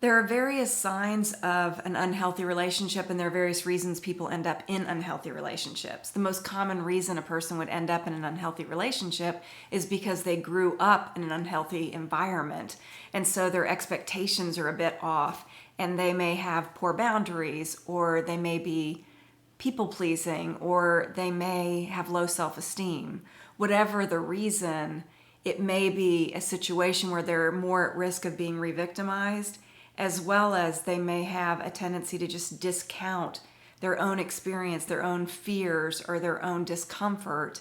There are various signs of an unhealthy relationship, and there are various reasons people end up in unhealthy relationships. The most common reason a person would end up in an unhealthy relationship is because they grew up in an unhealthy environment, and so their expectations are a bit off, and they may have poor boundaries, or they may be people pleasing, or they may have low self esteem. Whatever the reason, it may be a situation where they're more at risk of being re victimized, as well as they may have a tendency to just discount their own experience, their own fears, or their own discomfort.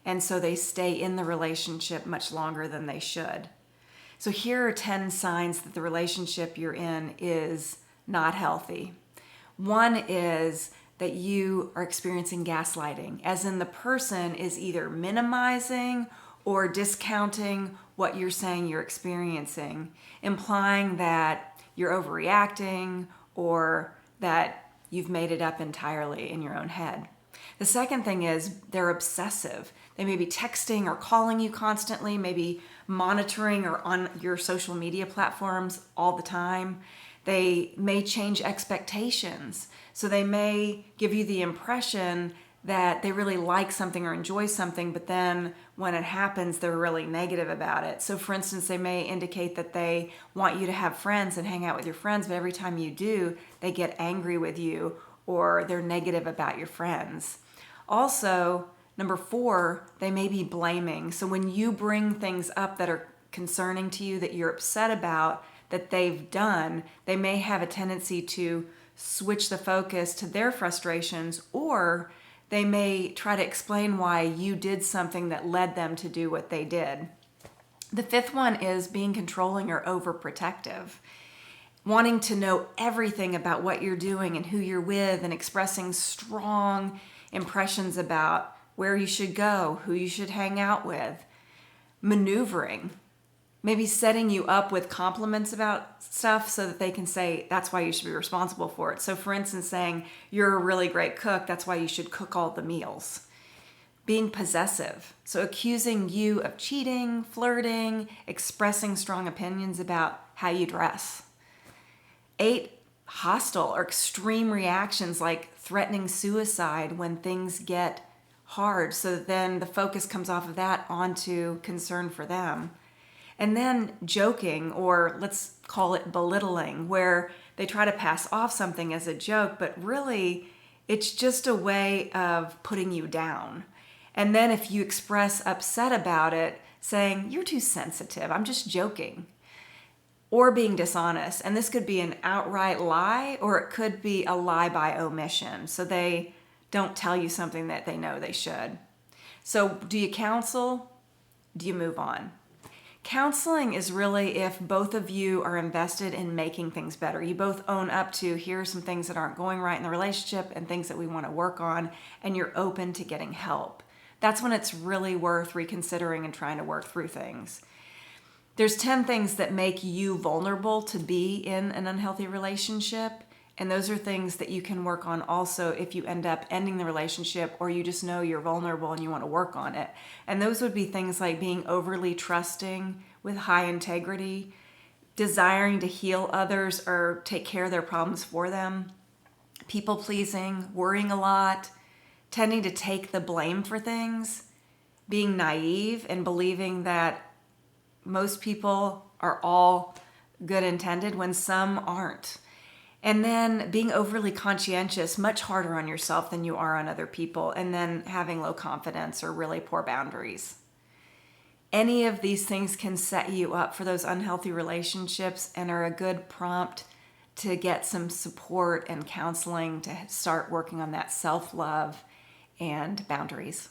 And so they stay in the relationship much longer than they should. So here are 10 signs that the relationship you're in is not healthy. One is that you are experiencing gaslighting, as in the person is either minimizing or discounting what you're saying you're experiencing, implying that you're overreacting or that you've made it up entirely in your own head. The second thing is they're obsessive. They may be texting or calling you constantly, maybe monitoring or on your social media platforms all the time. They may change expectations. So they may give you the impression that they really like something or enjoy something, but then when it happens, they're really negative about it. So for instance, they may indicate that they want you to have friends and hang out with your friends, but every time you do, they get angry with you or they're negative about your friends. Also, number 4, they may be blaming. So when you bring things up that are concerning to you, that you're upset about, that they've done, they may have a tendency to switch the focus to their frustrations, or they may try to explain why you did something that led them to do what they did. The 5th one is being controlling or overprotective, wanting to know everything about what you're doing and who you're with, and expressing strong impressions about where you should go, who you should hang out with, maneuvering, maybe setting you up with compliments about stuff so that they can say that's why you should be responsible for it. So for instance, saying you're a really great cook, that's why you should cook all the meals. Being possessive, so accusing you of cheating, flirting, expressing strong opinions about how you dress. 8, hostile or extreme reactions like threatening suicide when things get hard, so that then the focus comes off of that onto concern for them. And then joking, or let's call it belittling, where they try to pass off something as a joke, but really it's just a way of putting you down. And then if you express upset about it, saying, you're too sensitive, I'm just joking. Or being dishonest. And this could be an outright lie, or it could be a lie by omission. So they don't tell you something that they know they should. So do you counsel? Do you move on? Counseling is really if both of you are invested in making things better. You both own up to, here are some things that aren't going right in the relationship and things that we want to work on, and you're open to getting help. That's when it's really worth reconsidering and trying to work through things. There's 10 things that make you vulnerable to be in an unhealthy relationship, and those are things that you can work on also if you end up ending the relationship, or you just know you're vulnerable and you want to work on it. And those would be things like being overly trusting with high integrity, desiring to heal others or take care of their problems for them, people pleasing, worrying a lot, tending to take the blame for things, being naive and believing that most people are all good intended when some aren't. And then being overly conscientious, much harder on yourself than you are on other people, and then having low confidence or really poor boundaries. Any of these things can set you up for those unhealthy relationships and are a good prompt to get some support and counseling to start working on that self-love and boundaries.